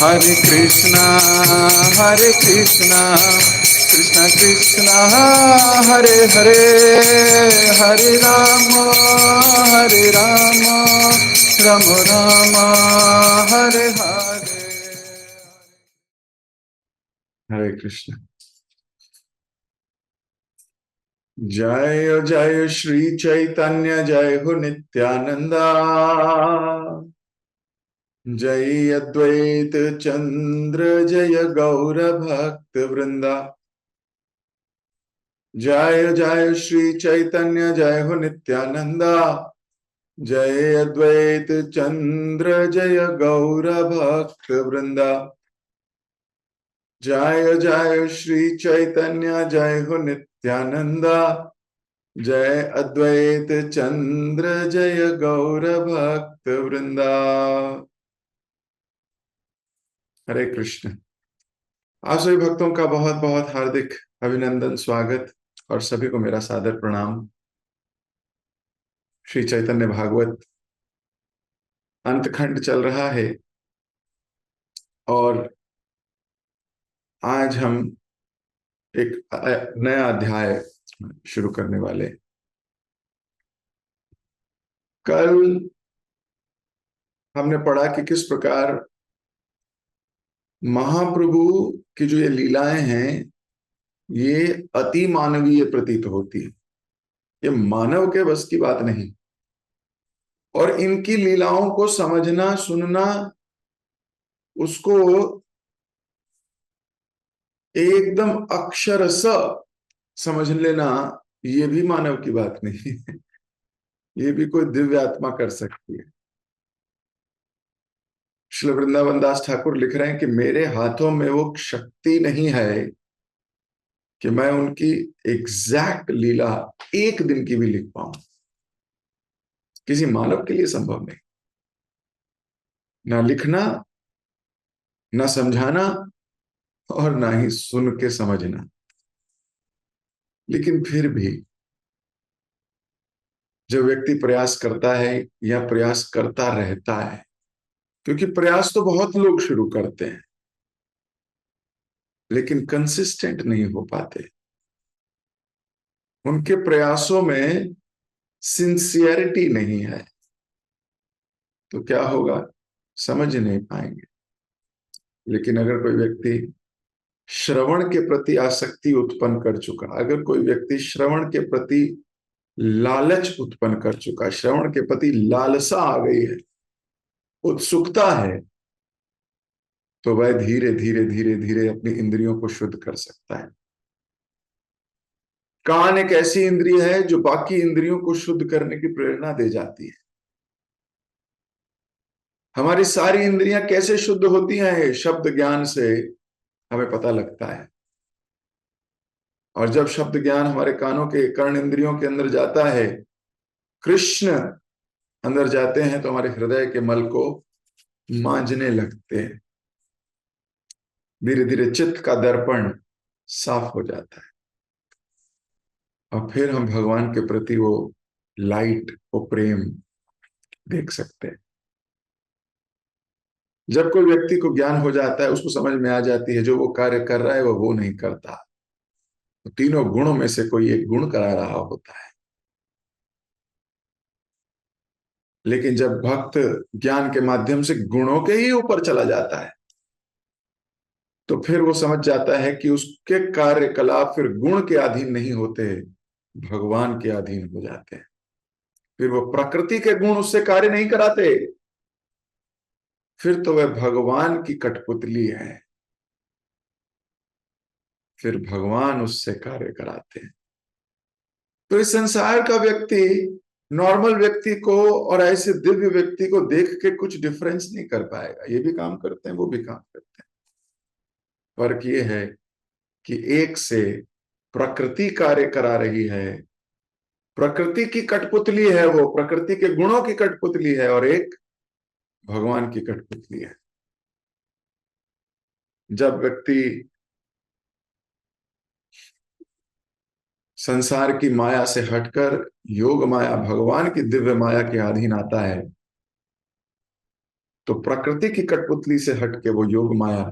Hare Krishna, Hare Krishna, Krishna Krishna, Hare Hare, Hare Rama, Hare Rama, Rama Rama, Hare Hare. Hare Krishna. जय जय श्री चैतन्य, जय हो नित्यानंदा, जय अद्वैत चंद्र, जय गौर भक्त वृंदा। जय जय श्री चैतन्य, जय हो नित्यानंदा, जय अद्वैत चंद्र, जय गौर भक्त वृंदा। जय जय श्री चैतन्य, जय हो नित्यानंदा, जय अद्वैत चंद्र, जय गौर भक्त वृंदा। हरे कृष्ण। आप सभी भक्तों का बहुत बहुत हार्दिक अभिनंदन, स्वागत और सभी को मेरा सादर प्रणाम। श्री चैतन्य भागवत अंतखंड चल रहा है और आज हम एक नया अध्याय शुरू करने वाले। कल हमने पढ़ा कि किस प्रकार महाप्रभु की जो ये लीलाएं हैं ये अति मानवीय प्रतीत होती है, ये मानव के बस की बात नहीं। और इनकी लीलाओं को समझना, सुनना, उसको एकदम अक्षरशः समझ लेना, ये भी मानव की बात नहीं है, ये भी कोई दिव्य आत्मा कर सकती है। श्री वृंदावन दास ठाकुर लिख रहे हैं कि मेरे हाथों में वो शक्ति नहीं है कि मैं उनकी एग्जैक्ट लीला एक दिन की भी लिख पाऊं। किसी मानव के लिए संभव नहीं, ना लिखना, ना समझाना और ना ही सुन के समझना। लेकिन फिर भी जब व्यक्ति प्रयास करता है या प्रयास करता रहता है, क्योंकि प्रयास तो बहुत लोग शुरू करते हैं लेकिन कंसिस्टेंट नहीं हो पाते, उनके प्रयासों में सिंसियरिटी नहीं है, तो क्या होगा, समझ नहीं पाएंगे। लेकिन अगर कोई व्यक्ति श्रवण के प्रति आसक्ति उत्पन्न कर चुका, अगर कोई व्यक्ति श्रवण के प्रति लालच उत्पन्न कर चुका, श्रवण के प्रति लालसा आ गई है, उत्सुकता है, तो वह धीरे धीरे धीरे धीरे अपनी इंद्रियों को शुद्ध कर सकता है। कान एक ऐसी इंद्रिय है जो बाकी इंद्रियों को शुद्ध करने की प्रेरणा दे जाती है। हमारी सारी इंद्रियां कैसे शुद्ध होती हैं? शब्द ज्ञान से हमें पता लगता है। और जब शब्द ज्ञान हमारे कानों के कर्ण इंद्रियों के अंदर जाता है, कृष्ण अंदर जाते हैं, तो हमारे हृदय के मल को मांजने लगते हैं। धीरे धीरे चित्त का दर्पण साफ हो जाता है और फिर हम भगवान के प्रति वो लाइट, वो प्रेम देख सकते हैं। जब कोई व्यक्ति को ज्ञान हो जाता है, उसको समझ में आ जाती है जो वो कार्य कर रहा है वो नहीं करता, तो तीनों गुणों में से कोई एक गुण करा रहा होता है। लेकिन जब भक्त ज्ञान के माध्यम से गुणों के ही ऊपर चला जाता है, तो फिर वो समझ जाता है कि उसके कार्यकलाप फिर गुण के अधीन नहीं होते, भगवान के अधीन हो जाते हैं। फिर वो प्रकृति के गुण उससे कार्य नहीं कराते, फिर तो वह भगवान की कठपुतली है, फिर भगवान उससे कार्य कराते हैं। तो इस संसार का व्यक्ति नॉर्मल व्यक्ति को और ऐसे दिव्य व्यक्ति को देख के कुछ डिफरेंस नहीं कर पाएगा। ये भी काम करते हैं, वो भी काम करते हैं। फर्क ये है कि एक से प्रकृति कार्य करा रही है, प्रकृति की कठपुतली है, वो प्रकृति के गुणों की कठपुतली है, और एक भगवान की कठपुतली है। जब व्यक्ति संसार की माया से हटकर योग माया, भगवान की दिव्य माया के अधीन आता है, तो प्रकृति की कठपुतली से हटके वो योग माया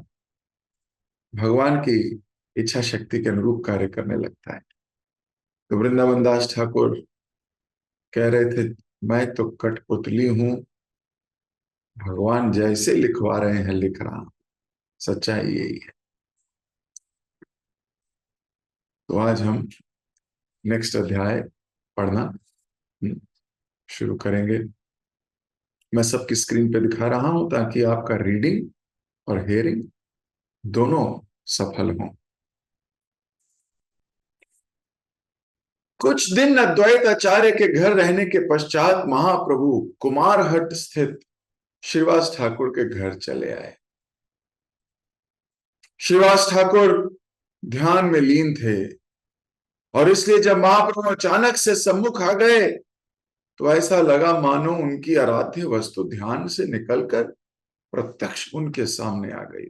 भगवान की इच्छा शक्ति के अनुरूप कार्य करने लगता है। तो वृंदावन दास ठाकुर कह रहे थे, मैं तो कठपुतली हूं, भगवान जैसे लिखवा रहे हैं लिख रहा हूं। सच्चाई यही है। तो आज हम नेक्स्ट अध्याय पढ़ना शुरू करेंगे। मैं सबकी स्क्रीन पे दिखा रहा हूं ताकि आपका रीडिंग और हेयरिंग दोनों सफल हों। कुछ दिन अद्वैत आचार्य के घर रहने के पश्चात महाप्रभु कुमारहट स्थित श्रीवास ठाकुर के घर चले आए। श्रीवास ठाकुर ध्यान में लीन थे और इसलिए जब महाप्रभु अचानक से सम्मुख आ गए तो ऐसा लगा मानो उनकी आराध्य वस्तु ध्यान से निकलकर प्रत्यक्ष उनके सामने आ गई।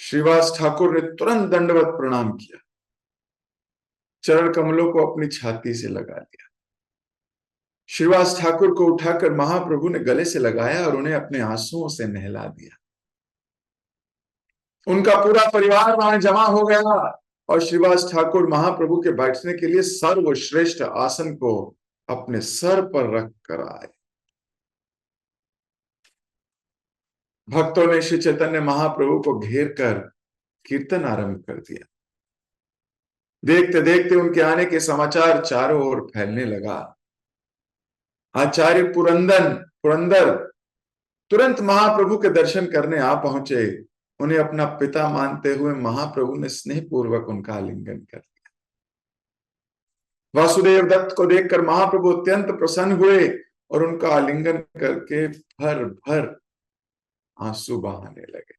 श्रीवास ठाकुर ने तुरंत दंडवत प्रणाम किया, चरण कमलों को अपनी छाती से लगा लिया। श्रीवास ठाकुर को उठाकर महाप्रभु ने गले से लगाया और उन्हें अपने आंसुओं से नहला दिया। उनका पूरा परिवार वहां जमा हो गया और श्रीवास ठाकुर महाप्रभु के बैठने के लिए सर्वश्रेष्ठ आसन को अपने सर पर रख कर आए। भक्तों ने श्री चैतन्य महाप्रभु को घेर कर कीर्तन आरंभ कर दिया। देखते देखते उनके आने के समाचार चारों ओर फैलने लगा। आचार्य पुरंदर तुरंत महाप्रभु के दर्शन करने आ पहुंचे। उन्हें अपना पिता मानते हुए महाप्रभु ने स्नेहपूर्वक उनका आलिंगन कर लिया। वासुदेव दत्त को देखकर महाप्रभु अत्यंत प्रसन्न हुए और उनका आलिंगन करके भर भर आंसू बहाने लगे।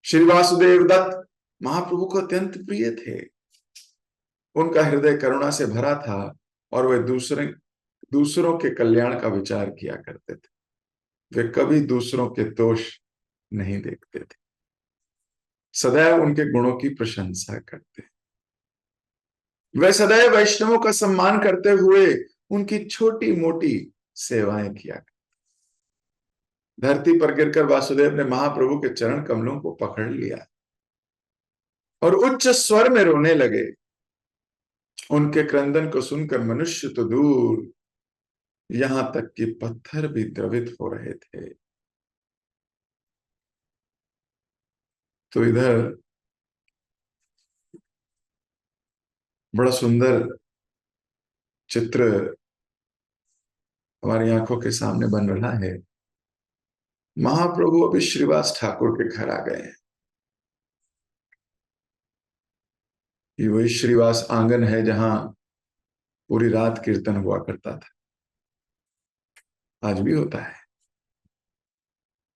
श्री वासुदेव दत्त महाप्रभु को अत्यंत प्रिय थे। उनका हृदय करुणा से भरा था और वे दूसरों के कल्याण का विचार किया करते थे। वे कभी दूसरों के दोष नहीं देखते थे, सदैव उनके गुणों की प्रशंसा करते। वे सदैव वैष्णवों का सम्मान करते हुए उनकी छोटी मोटी सेवाएं किया। धरती पर गिरकर वासुदेव ने महाप्रभु के चरण कमलों को पकड़ लिया और उच्च स्वर में रोने लगे। उनके क्रंदन को सुनकर मनुष्य तो दूर, यहां तक कि पत्थर भी द्रवित हो रहे थे। तो इधर बड़ा सुंदर चित्र हमारी आंखों के सामने बन रहा है। महाप्रभु अभी श्रीवास ठाकुर के घर आ गए हैं। ये वही श्रीवास आंगन है जहां पूरी रात कीर्तन हुआ करता था, आज भी होता है,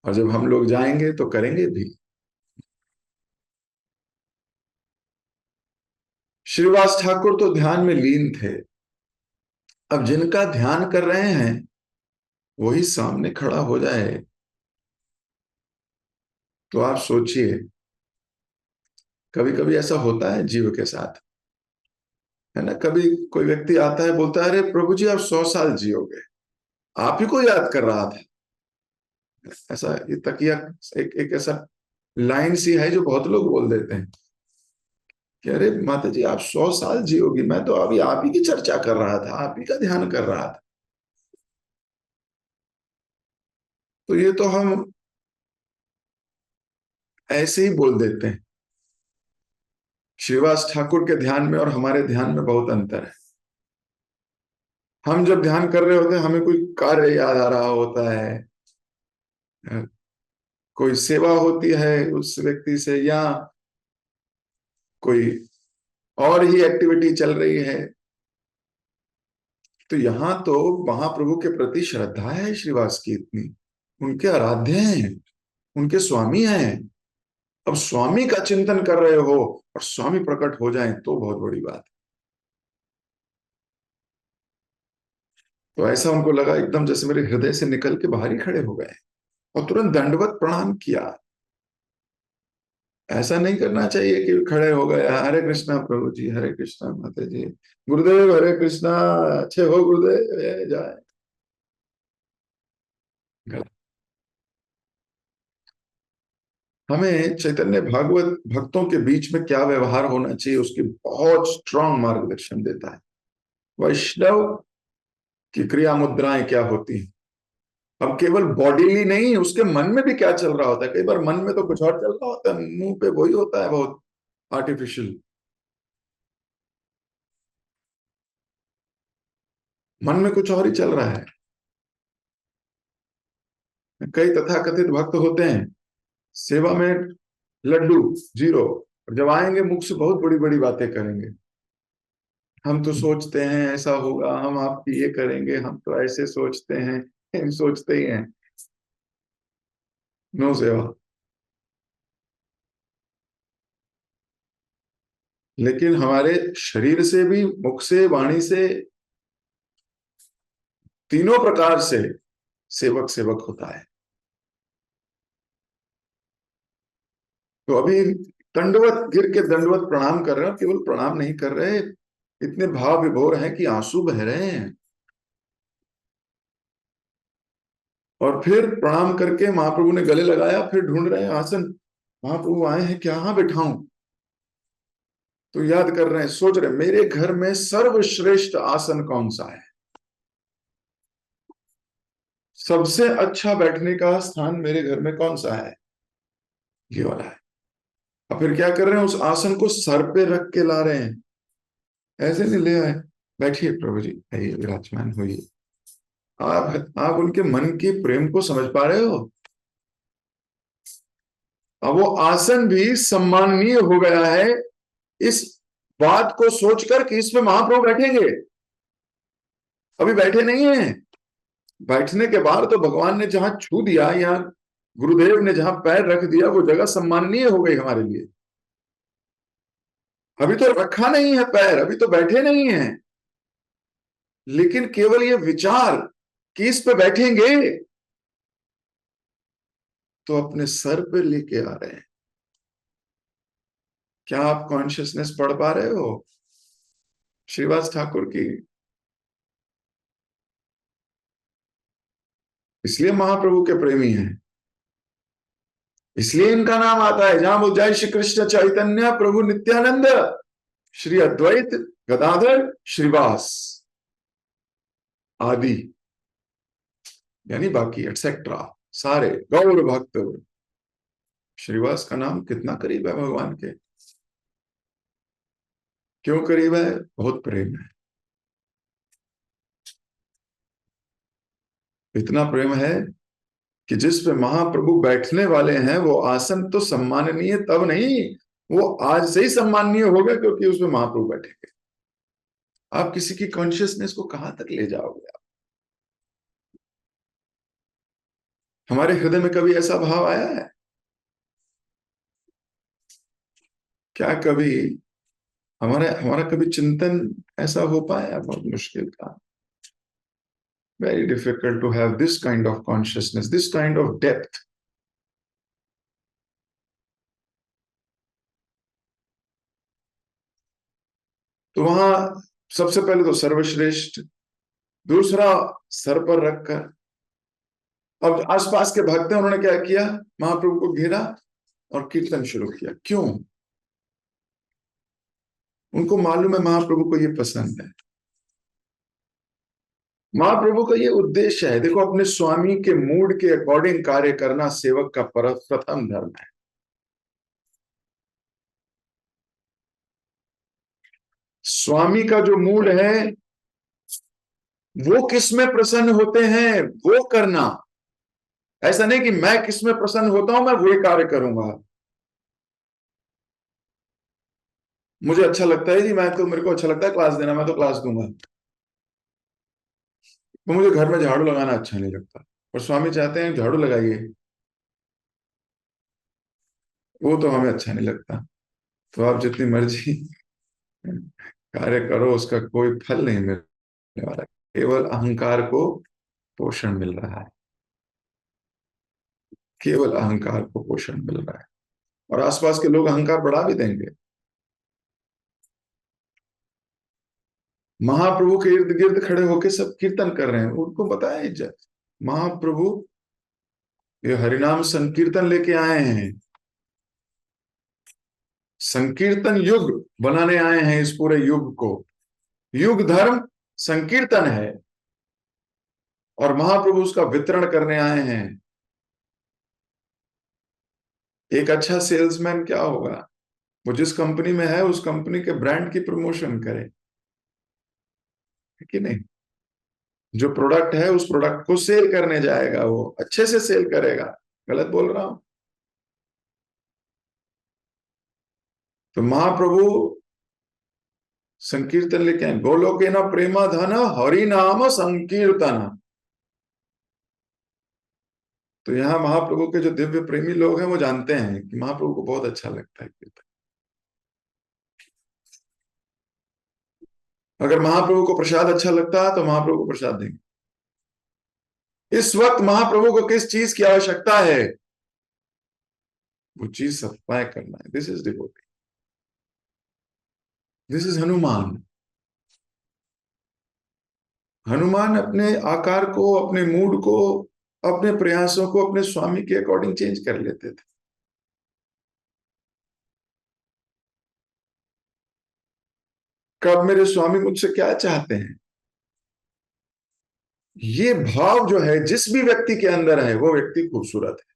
और जब हम लोग जाएंगे तो करेंगे भी। श्रीवास ठाकुर तो ध्यान में लीन थे। अब जिनका ध्यान कर रहे हैं वही सामने खड़ा हो जाए तो आप सोचिए, कभी कभी ऐसा होता है जीव के साथ, है ना। कभी कोई व्यक्ति आता है, बोलता है, अरे प्रभु जी आप 100 साल जियोगे, आप ही को याद कर रहा था। ऐसा ये तकिया एक ऐसा लाइन सी है जो बहुत लोग बोल देते हैं कि अरे माता जी आप 100 साल जियोगी, मैं तो अभी आप ही की चर्चा कर रहा था, आप ही का ध्यान कर रहा था। तो ये तो हम ऐसे ही बोल देते हैं। श्रीवास ठाकुर के ध्यान में और हमारे ध्यान में बहुत अंतर है। हम जब ध्यान कर रहे होते हैं हमें कोई कार्य याद आ रहा होता है, कोई सेवा होती है उस व्यक्ति से, या कोई और ही एक्टिविटी चल रही है। तो यहां तो महाप्रभु के प्रति श्रद्धा है श्रीवास की इतनी, उनके आराध्य हैं, उनके स्वामी हैं। अब स्वामी का चिंतन कर रहे हो और स्वामी प्रकट हो जाएं तो बहुत बड़ी बात है। तो ऐसा उनको लगा एकदम जैसे मेरे हृदय से निकल के बाहर ही खड़े हो गए और तुरंत दंडवत प्रणाम किया। ऐसा नहीं करना चाहिए कि खड़े हो गए, हरे कृष्णा प्रभु जी, हरे कृष्णा माता जी, गुरुदेव हरे कृष्णा, अच्छे हो गुरुदेव, जाए। गलत। हमें चैतन्य भागवत भक्तों के बीच में क्या व्यवहार होना चाहिए उसकी बहुत स्ट्रांग मार्गदर्शन देता है। वैष्णव की क्रिया मुद्राएं क्या होती हैं। अब केवल बॉडीली नहीं, उसके मन में भी क्या चल रहा होता है। कई बार मन में तो कुछ और चल रहा होता है, मुंह पे वही होता है बहुत आर्टिफिशियल। मन में कुछ और ही चल रहा है। कई तथाकथित भक्त होते हैं, सेवा में लड्डू जीरो, और जब आएंगे मुख से बहुत बड़ी बड़ी बातें करेंगे। हम तो सोचते हैं ऐसा होगा, हम आपकी ये करेंगे, हम तो ऐसे सोचते हैं सोचते ही हैं। नो सेवा। लेकिन हमारे शरीर से भी, मुख से, वाणी से, तीनों प्रकार से सेवक सेवक होता है। तो अभी दंडवत गिर के दंडवत प्रणाम कर रहे हो, केवल प्रणाम नहीं कर रहे, इतने भाव विभोर हैं कि आंसू बह रहे हैं। और फिर प्रणाम करके महाप्रभु ने गले लगाया, फिर ढूंढ रहे हैं आसन, महाप्रभु आए हैं क्या, हाँ बिठाऊं। तो याद कर रहे हैं, सोच रहे हैं, मेरे घर में सर्वश्रेष्ठ आसन कौन सा है, सबसे अच्छा बैठने का स्थान मेरे घर में कौन सा है, ये वाला है। और फिर क्या कर रहे हैं, उस आसन को सर पे रख के ला रहे हैं, ऐसे नहीं ले आए। बैठिए प्रभु जी, आइए विराजमान होइए। आप उनके मन की प्रेम को समझ पा रहे हो। अब वो आसन भी सम्माननीय हो गया है इस बात को सोचकर कि इसमें महाप्रभु बैठेंगे। अभी बैठे नहीं है। बैठने के बाद तो भगवान ने जहां छू दिया, या गुरुदेव ने जहां पैर रख दिया, वो जगह सम्माननीय हो गई हमारे लिए। अभी तो रखा नहीं है पैर, अभी तो बैठे नहीं है, लेकिन केवल ये विचार कि इस पे बैठेंगे, तो अपने सर पे लेके आ रहे हैं। क्या आप कॉन्शियसनेस पढ़ पा रहे हो श्रीवास ठाकुर की। इसलिए महाप्रभु के प्रेमी हैं, इसलिए इनका नाम आता है। जहां बोल जाए श्री कृष्ण चैतन्य प्रभु नित्यानंद, श्री अद्वैत गदाधर श्रीवास आदि, यानी बाकी एटसेट्रा सारे गौर भक्त। श्रीवास का नाम कितना करीब है भगवान के। क्यों करीब है, बहुत प्रेम है। इतना प्रेम है कि जिस पे महाप्रभु बैठने वाले हैं वो आसन तो सम्माननीय तब नहीं, वो आज से ही सम्माननीय होगा, क्योंकि उसमें महाप्रभु बैठेंगे। आप किसी की कॉन्शियसनेस को कहां तक ले जाओगे आप। हमारे हृदय में कभी ऐसा भाव आया है क्या, कभी हमारा हमारा कभी चिंतन ऐसा हो पाया, बहुत मुश्किल था। Very difficult to have this kind of consciousness, this kind of depth. तो वहां सबसे पहले तो सर्वश्रेष्ठ, दूसरा सर पर रखकर। अब आसपास के भक्त हैं, उन्होंने क्या किया, महाप्रभु को घेरा और कीर्तन शुरू किया। क्यों, उनको मालूम है महाप्रभु को ये पसंद है। महाप्रभु का ये उद्देश्य है। देखो, अपने स्वामी के मूड के अकॉर्डिंग कार्य करना सेवक का प्रथम धर्म है। स्वामी का जो मूड है, वो किस में प्रसन्न होते हैं वो करना। ऐसा नहीं कि मैं किस में प्रसन्न होता हूं मैं वही कार्य करूंगा। मुझे अच्छा लगता है जी, मेरे को अच्छा लगता है क्लास देना, मैं तो क्लास दूंगा। तो मुझे घर में झाड़ू लगाना अच्छा नहीं लगता, और स्वामी चाहते हैं झाड़ू लगाइए, वो तो हमें अच्छा नहीं लगता। तो आप जितनी मर्जी कार्य करो, उसका कोई फल नहीं मिलने वाला, केवल अहंकार को पोषण मिल रहा है, केवल अहंकार को पोषण मिल रहा है। और आसपास के लोग अहंकार बढ़ा भी देंगे। महाप्रभु के इर्द गिर्द खड़े होके सब कीर्तन कर रहे हैं, उनको बताया इज्जत। महाप्रभु ये हरिनाम संकीर्तन लेके आए हैं, संकीर्तन युग बनाने आए हैं इस पूरे युग को। युग धर्म संकीर्तन है और महाप्रभु उसका वितरण करने आए हैं। एक अच्छा सेल्समैन क्या होगा, वो जिस कंपनी में है उस कंपनी के ब्रांड की प्रमोशन करे, है कि नहीं? जो प्रोडक्ट है उस प्रोडक्ट को सेल करने जाएगा, वो अच्छे से सेल करेगा। गलत बोल रहा हूं? तो महाप्रभु संकीर्तन लेके आए, गोलोके न प्रेमा धन हरि नाम संकीर्तन। तो यहाँ महाप्रभु के जो दिव्य प्रेमी लोग हैं वो जानते हैं कि महाप्रभु को बहुत अच्छा लगता है कीर्तन। अगर महाप्रभु को प्रसाद अच्छा लगता है तो महाप्रभु को प्रसाद देंगे। इस वक्त महाप्रभु को किस चीज की आवश्यकता है? वो चीज सप्लाई करना है। This is devotee, this is Hanuman. Hanuman अपने आकार को, अपने मूड को, अपने प्रयासों को अपने स्वामी के अकॉर्डिंग चेंज कर लेते थे। कब मेरे स्वामी मुझसे क्या चाहते हैं, ये भाव जो है जिस भी व्यक्ति के अंदर है वो व्यक्ति खूबसूरत है।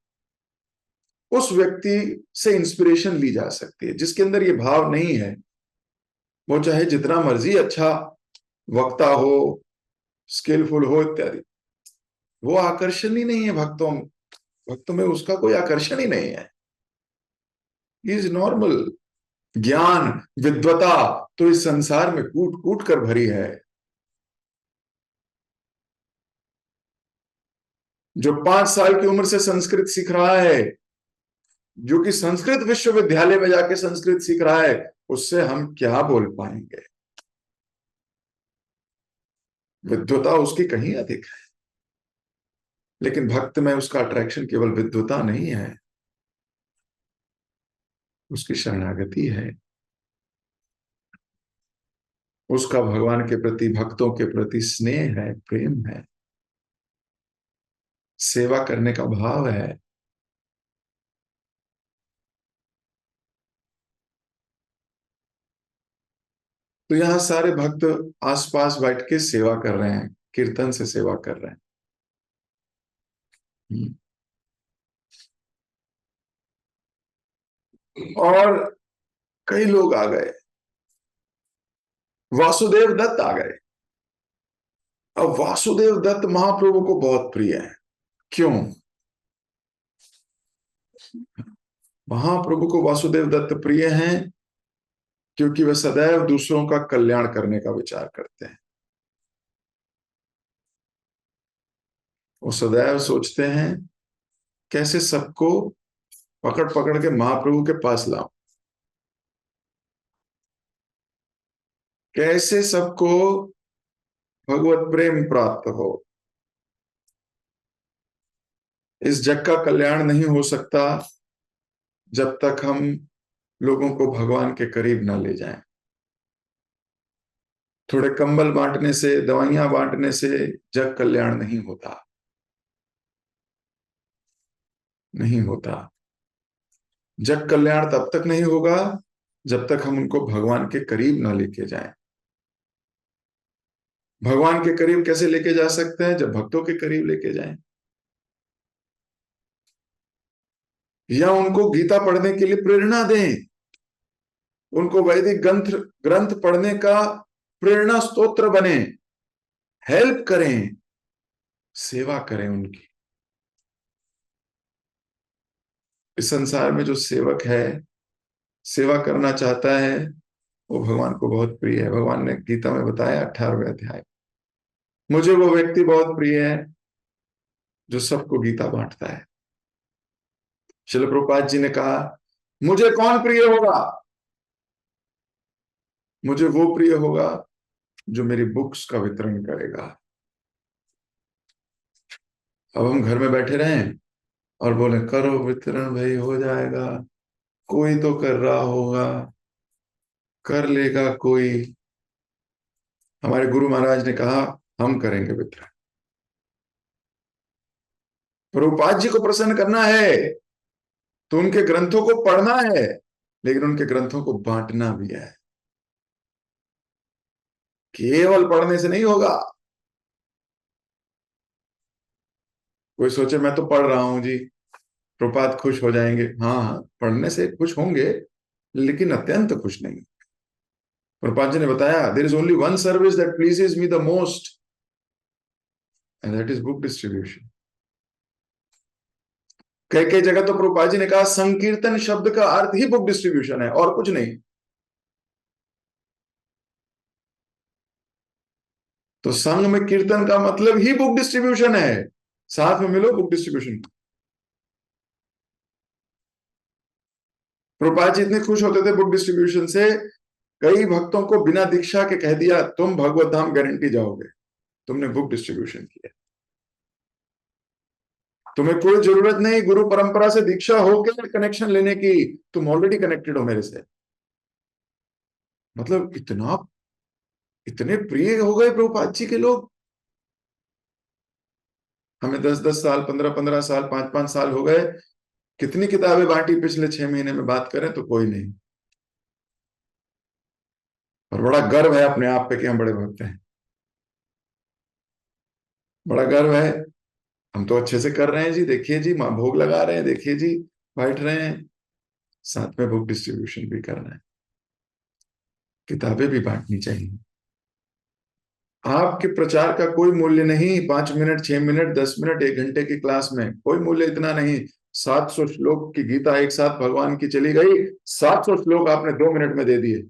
उस व्यक्ति से इंस्पिरेशन ली जा सकती है। जिसके अंदर ये भाव नहीं है, वो चाहे जितना मर्जी अच्छा वक्ता हो, स्किलफुल हो इत्यादि, वो आकर्षण ही नहीं है भक्तों, भक्तों में उसका कोई आकर्षण ही नहीं है। Is normal. ज्ञान, विद्वता तो इस संसार में कूट कूट कर भरी है। जो 5 साल की उम्र से संस्कृत सीख रहा है, जो कि संस्कृत विश्वविद्यालय में जाके संस्कृत सीख रहा है, उससे हम क्या बोल पाएंगे? विद्वता उसकी कहीं अधिक है। लेकिन भक्त में उसका अट्रैक्शन केवल विद्वता नहीं है, उसकी शरणागति है, उसका भगवान के प्रति, भक्तों के प्रति स्नेह है, प्रेम है, सेवा करने का भाव है। तो यहां सारे भक्त आसपास बैठ के सेवा कर रहे हैं, कीर्तन से सेवा कर रहे हैं। और कई लोग आ गए, वासुदेव दत्त आ गए। अब वासुदेव दत्त महाप्रभु को बहुत प्रिय है। क्यों? महाप्रभु को वासुदेव दत्त प्रिय हैं क्योंकि वे सदैव दूसरों का कल्याण करने का विचार करते हैं। वो सदैव सोचते हैं कैसे सबको पकड़ पकड़ के महाप्रभु के पास लाऊं, कैसे सबको भगवत प्रेम प्राप्त हो। इस जग का कल्याण नहीं हो सकता जब तक हम लोगों को भगवान के करीब ना ले जाएं। थोड़े कंबल बांटने से, दवाइयां बांटने से जग कल्याण नहीं होता, नहीं होता। जग कल्याण तब तक नहीं होगा जब तक हम उनको भगवान के करीब ना लेके जाएं। भगवान के करीब कैसे लेके जा सकते हैं? जब भक्तों के करीब लेके जाएं, या उनको गीता पढ़ने के लिए प्रेरणा दें, उनको वैदिक ग्रंथ ग्रंथ पढ़ने का प्रेरणा स्तोत्र बने, हेल्प करें, सेवा करें उनकी। इस संसार में जो सेवक है, सेवा करना चाहता है, वो भगवान को बहुत प्रिय है। भगवान ने गीता में बताया 18वें अध्याय, मुझे वो व्यक्ति बहुत प्रिय है जो सबको गीता बांटता है। श्रील प्रभुपाद जी ने कहा, मुझे कौन प्रिय होगा? मुझे वो प्रिय होगा जो मेरी बुक्स का वितरण करेगा। अब हम घर में बैठे रहें और बोले करो वितरण भाई, हो जाएगा, कोई तो कर रहा होगा, कर लेगा कोई। हमारे गुरु महाराज ने कहा हम करेंगे वितरण। प्रभुपाद जी को प्रसन्न करना है तो उनके ग्रंथों को पढ़ना है, लेकिन उनके ग्रंथों को बांटना भी है। केवल पढ़ने से नहीं होगा। कोई सोचे मैं तो पढ़ रहा हूं जी, प्रभुपाद खुश हो जाएंगे। हाँ हाँ, पढ़ने से खुश होंगे, लेकिन अत्यंत खुश नहीं। प्रभुपाद जी ने बताया, there is only one service that pleases me the most, and that is book distribution. कई कई जगह तो प्रभुपाद जी ने कहा संकीर्तन शब्द का अर्थ ही बुक डिस्ट्रीब्यूशन है और कुछ नहीं। तो संघ में कीर्तन का मतलब ही बुक डिस्ट्रीब्यूशन है। साथ में मिलो बुक डिस्ट्रीब्यूशन। प्रभुपाद जी इतने खुश होते थे बुक डिस्ट्रीब्यूशन से, कई भक्तों को बिना दीक्षा के कह दिया तुम भगवत धाम गारंटी जाओगे, तुमने बुक डिस्ट्रीब्यूशन किया। तुम्हें कोई जरूरत नहीं गुरु परंपरा से दीक्षा होकर कनेक्शन लेने की, तुम ऑलरेडी कनेक्टेड हो मेरे से। मतलब इतना, इतने प्रिय हो गए प्रभुपाद जी के लोग। हमें 10-10 साल, 15-15 साल, 5-5 साल हो गए, कितनी किताबें बांटी पिछले 6 महीने में, बात करें तो कोई नहीं। और बड़ा गर्व है अपने आप पे कि हम बड़े भक्त हैं, बड़ा गर्व है। हम तो अच्छे से कर रहे हैं जी, देखिए जी, माँ भोग लगा रहे हैं, देखिए जी, बैठ रहे हैं, साथ में बुक डिस्ट्रीब्यूशन भी करना है, किताबें भी बांटनी चाहिए। आपके प्रचार का कोई मूल्य नहीं, 5 मिनट, 6 मिनट, 10 मिनट, 1 घंटे की क्लास में कोई मूल्य इतना नहीं। 700 श्लोक की गीता एक साथ भगवान की चली गई, 700 श्लोक आपने 2 मिनट में दे दिए।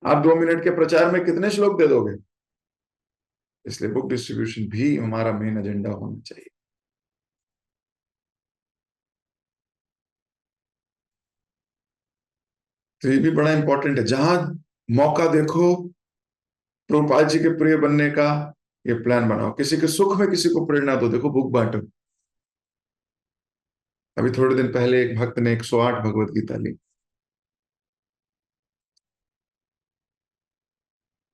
आप 2 मिनट के प्रचार में कितने श्लोक दे दोगे? इसलिए बुक डिस्ट्रीब्यूशन भी हमारा मेन एजेंडा होना चाहिए। तो ये भी बड़ा इंपॉर्टेंट है, जहां मौका देखो प्रभुपाद जी के प्रिय बनने का, ये प्लान बनाओ। किसी के सुख में किसी को प्रेरणा दो, देखो बुक बांटो। अभी थोड़े दिन पहले एक भक्त ने 108 भगवत गीता ली।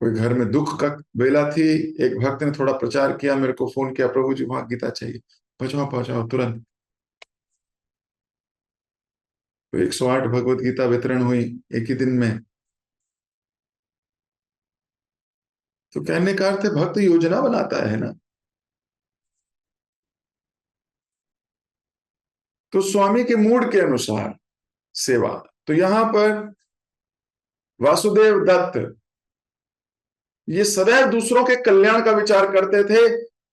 कोई घर में दुख का बेला थी, एक भक्त ने थोड़ा प्रचार किया, मेरे को फोन किया, प्रभु जी वहां गीता चाहिए, पहुंचाओ पहुंचाओ तुरंत। तो 108 भगवत गीता वितरण हुई एक ही दिन में। तो कहने का अर्थ है भक्त योजना बनाता है ना। तो स्वामी के मूड के अनुसार सेवा। तो यहां पर वासुदेव दत्त ये सदैव दूसरों के कल्याण का विचार करते थे,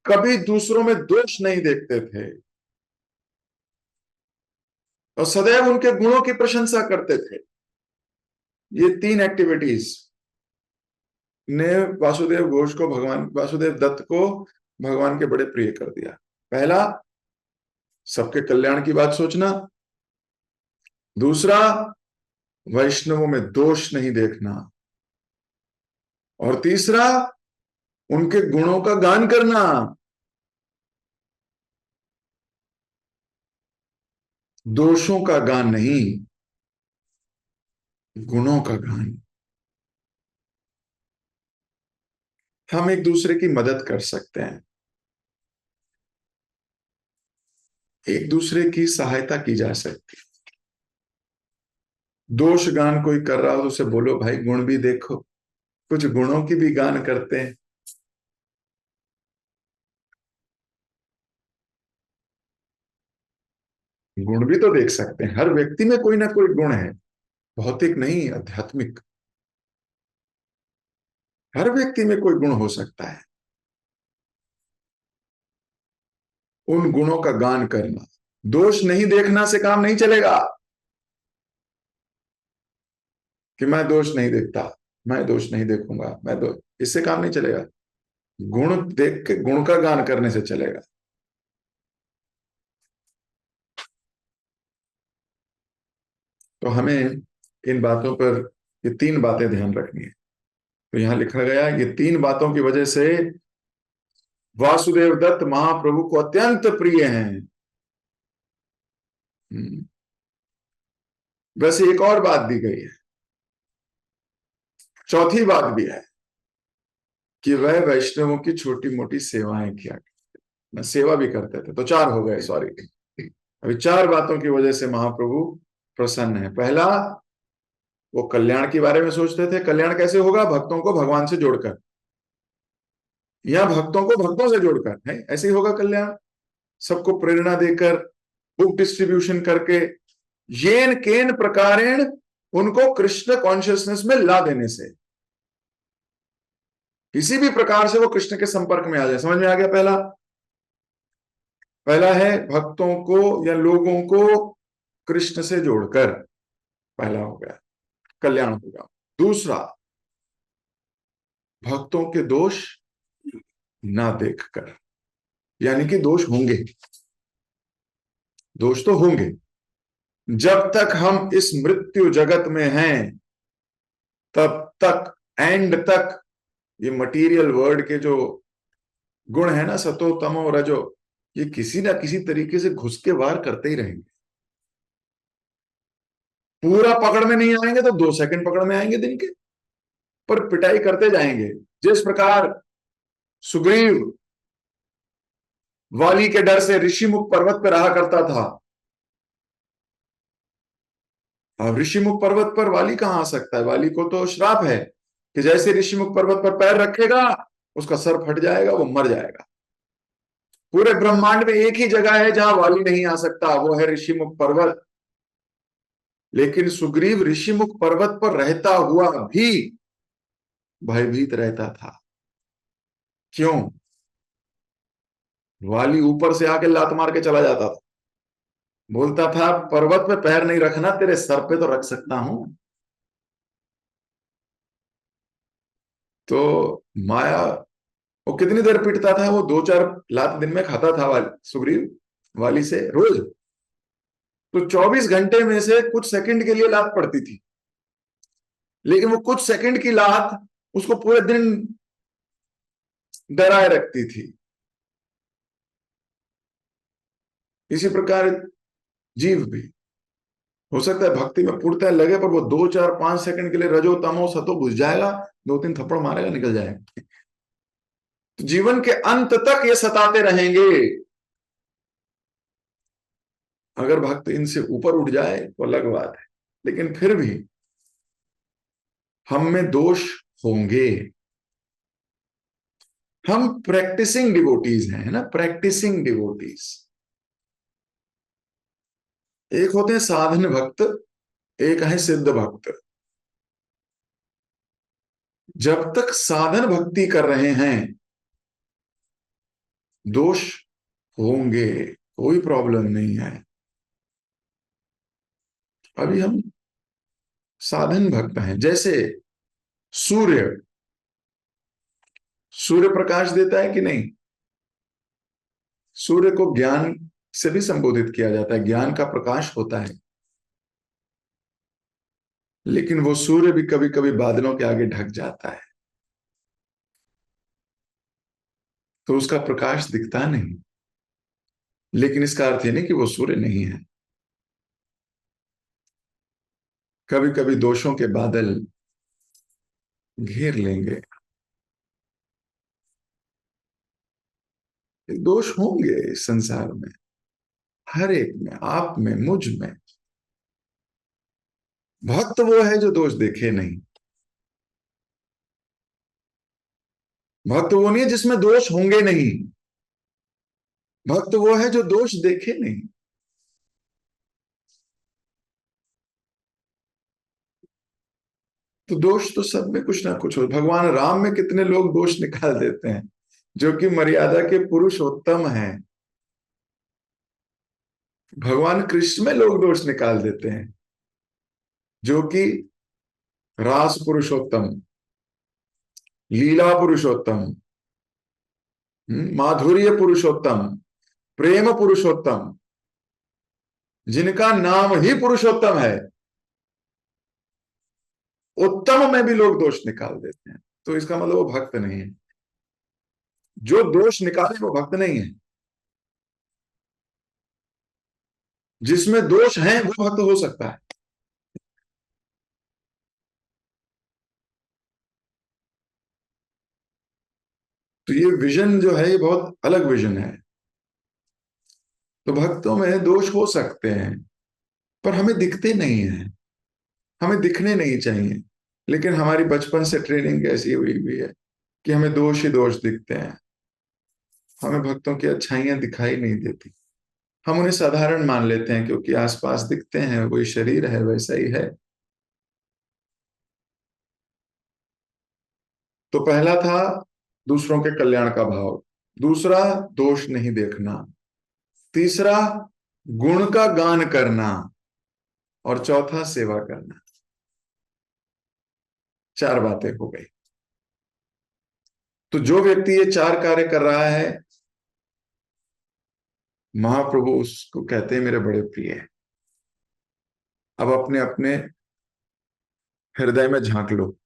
कभी दूसरों में दोष नहीं देखते थे, और सदैव उनके गुणों की प्रशंसा करते थे। ये 3 एक्टिविटीज ने वासुदेव घोष को, भगवान वासुदेव दत्त को भगवान के बड़े प्रिय कर दिया। पहला, सबके कल्याण की बात सोचना। दूसरा, वैष्णवों में दोष नहीं देखना। और तीसरा, उनके गुणों का गान करना। दोषों का गान नहीं, गुणों का गान। हम एक दूसरे की मदद कर सकते हैं, एक दूसरे की सहायता की जा सकती है। दोष गान कोई कर रहा हो तो उसे बोलो भाई गुण भी देखो, कुछ गुणों की भी गान करते हैं। गुण भी तो देख सकते हैं, हर व्यक्ति में कोई ना कोई गुण है, भौतिक नहीं, आध्यात्मिक। हर व्यक्ति में कोई गुण हो सकता है, उन गुणों का गान करना। दोष नहीं देखना से काम नहीं चलेगा कि मैं दोष नहीं देखता, मैं दोष नहीं देखूंगा, मैं दो, इससे काम नहीं चलेगा। गुण देख के गुण का गान करने से चलेगा। तो हमें इन बातों पर, ये 3 बातें ध्यान रखनी है। तो यहां लिखा गया, ये 3 बातों की वजह से वासुदेव दत्त महाप्रभु को अत्यंत प्रिय हैं। हम्म। वैसे एक और बात दी गई है, चौथी बात भी है कि वह वैष्णवों की छोटी मोटी सेवाएं किया। न सेवा भी करते थे। तो चार हो गए, सॉरी। अभी चार बातों की वजह से महाप्रभु प्रसन्न है। पहला, वो कल्याण के बारे में सोचते थे। कल्याण कैसे होगा? भक्तों को भगवान से जोड़कर, या भक्तों को भक्तों से जोड़कर, है ऐसे ही होगा कल्याण। सबको प्रेरणा देकर, बुक डिस्ट्रीब्यूशन करके, येन केन प्रकारेण, उनको कृष्ण कॉन्शियसनेस में ला देने से, किसी भी प्रकार से वो कृष्ण के संपर्क में आ जाए। समझ में आ गया? पहला, पहला है भक्तों को या लोगों को कृष्ण से जोड़कर, पहला हो गया, कल्याण होगा। दूसरा, भक्तों के दोष ना देखकर, यानी कि दोष होंगे, दोष तो होंगे। जब तक हम इस मृत्यु जगत में हैं तब तक, एंड तक, ये मटेरियल वर्ल्ड के जो गुण है ना, सतो तमो रजो, ये किसी ना किसी तरीके से घुस के वार करते ही रहेंगे। पूरा पकड़ में नहीं आएंगे तो 2 सेकंड पकड़ में आएंगे दिन के, पर पिटाई करते जाएंगे। जिस प्रकार सुग्रीव वाली के डर से ऋषिमुख पर्वत पर रहा करता था, अब ऋषिमुख पर्वत पर वाली कहां आ सकता है? वाली को तो श्राप है कि जैसे ऋषिमुख पर्वत पर पैर रखेगा उसका सर फट जाएगा, वो मर जाएगा। पूरे ब्रह्मांड में एक ही जगह है जहां वाली नहीं आ सकता, वो है ऋषिमुख पर्वत। लेकिन सुग्रीव ऋषिमुख पर्वत पर रहता हुआ भी भयभीत रहता था। क्यों? वाली ऊपर से आके लात मार के चला जाता था, बोलता था पर्वत पे पैर नहीं रखना, तेरे सर पे तो रख सकता हूं। तो माया, वो कितनी देर पिटता था? वो 2-4 लात दिन में खाता था सुग्रीव वाली से रोज। तो 24 घंटे में से कुछ सेकंड के लिए लात पड़ती थी, लेकिन वो कुछ सेकंड की लात उसको पूरे दिन डराए रखती थी। इसी प्रकार जीव भी, हो सकता है भक्ति में पूर्णतः लगे, पर वो 2-4-5 सेकंड के लिए रजो तमो सतो बुझ जाएगा, 2-3 थप्पड़ मारेगा, निकल जाएगा। तो जीवन के अंत तक ये सताते रहेंगे। अगर भक्त इनसे ऊपर उठ जाए तो अलग बात है, लेकिन फिर भी हम में दोष होंगे। हम प्रैक्टिसिंग डिवोटीज हैं, है ना, प्रैक्टिसिंग डिवोटीज। एक होते हैं साधन भक्त, एक है सिद्ध भक्त। जब तक साधन भक्ति कर रहे हैं दोष होंगे, कोई प्रॉब्लम नहीं है। अभी हम साधन भक्त हैं। जैसे सूर्य, सूर्य प्रकाश देता है कि नहीं? सूर्य को ज्ञान से भी संबोधित किया जाता है, ज्ञान का प्रकाश होता है। लेकिन वो सूर्य भी कभी कभी बादलों के आगे ढक जाता है, तो उसका प्रकाश दिखता नहीं। लेकिन इसका अर्थ ये नहीं कि वो सूर्य नहीं है। कभी कभी दोषों के बादल घेर लेंगे। दोष होंगे इस संसार में, हर एक में, आप में, मुझ में। भक्त वो है जो दोष देखे नहीं। भक्त वो नहीं है जिसमें दोष होंगे नहीं। भक्त वो है जो दोष देखे नहीं। तो दोष तो सब में कुछ ना कुछ हो। भगवान राम में कितने लोग दोष निकाल देते हैं, जो कि मर्यादा के पुरुषोत्तम हैं। भगवान कृष्ण में लोग दोष निकाल देते हैं, जो कि रास पुरुषोत्तम, लीला पुरुषोत्तम, माधुर्य पुरुषोत्तम, प्रेम पुरुषोत्तम, जिनका नाम ही पुरुषोत्तम है, उत्तम में भी लोग दोष निकाल देते हैं। तो इसका मतलब वो भक्त नहीं है। जो दोष निकाले वो भक्त नहीं है। जिसमें दोष है वो भक्त हो सकता है। तो ये विजन जो है, ये बहुत अलग विजन है। तो भक्तों में दोष हो सकते हैं, पर हमें दिखते नहीं हैं, हमें दिखने नहीं चाहिए। लेकिन हमारी बचपन से ट्रेनिंग ऐसी हुई हुई है कि हमें दोष ही दोष दिखते हैं, हमें भक्तों की अच्छाइयां दिखाई नहीं देती। हम उन्हें साधारण मान लेते हैं क्योंकि आसपास दिखते हैं, वही शरीर है, वैसा ही है। तो पहला था दूसरों के कल्याण का भाव, दूसरा दोष नहीं देखना, तीसरा गुण का गान करना, और चौथा सेवा करना। चार बातें हो गई। तो जो व्यक्ति ये चार कार्य कर रहा है, महाप्रभु उसको कहते हैं मेरे बड़े प्रिय है। अब अपने अपने हृदय में झांक लो।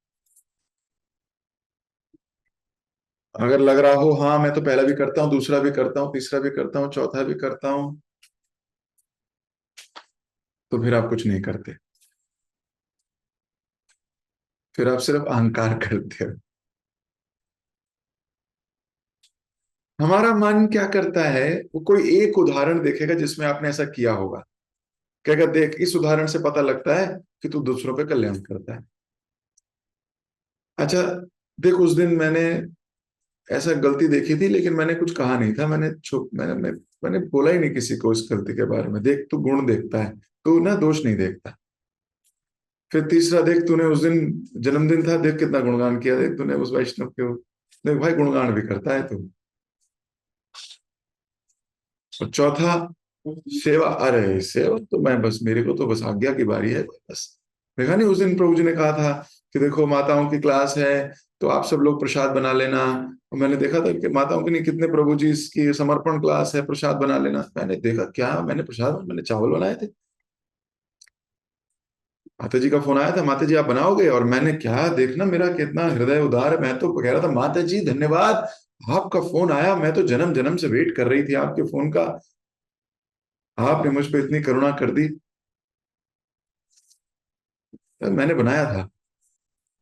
अगर लग रहा हो हाँ मैं तो पहला भी करता हूं, दूसरा भी करता हूं, तीसरा भी करता हूं, चौथा भी करता हूं, तो फिर आप कुछ नहीं करते, फिर आप सिर्फ अहंकार करते हो। हमारा मन क्या करता है, वो कोई एक उदाहरण देखेगा जिसमें आपने ऐसा किया होगा, कहेगा देख इस उदाहरण से पता लगता है कि तू दूसरों पे कल्याण करता है। अच्छा, देख उस दिन मैंने ऐसा गलती देखी थी लेकिन मैंने कुछ कहा नहीं था, मैंने छुप मैंने बोला ही नहीं किसी को इस गलती के बारे में। देख तू गुण देखता है, तू ना दोष नहीं देखता। फिर तीसरा, देख तूने उस दिन जन्मदिन था, देख कितना गुणगान किया, देख तूने उस वैष्णव के, देख भाई गुणगान भी करता है तू। और चौथा सेवा, अरे सेवा तो मैं बस, मेरे को तो बस आज्ञा की बारी है बस। देखा नहीं उस दिन प्रभु जी ने कहा था कि देखो माताओं की क्लास है तो आप सब लोग प्रसाद बना लेना। और मैंने देखा था कि माताओं की नहीं, कितने प्रभु जी की समर्पण क्लास है, प्रसाद बना लेना। मैंने देखा क्या, मैंने चावल बनाए थे। माता जी का फोन आया था, माता जी आप बनाओगे, और मैंने क्या देखना मेरा कितना हृदय उदार है, मैं तो कह रहा था माता जी धन्यवाद, आपका फोन आया, मैं तो जन्म जन्म से वेट कर रही थी आपके फोन का, आपने मुझ पर इतनी करुणा कर दी। मैंने बनाया था,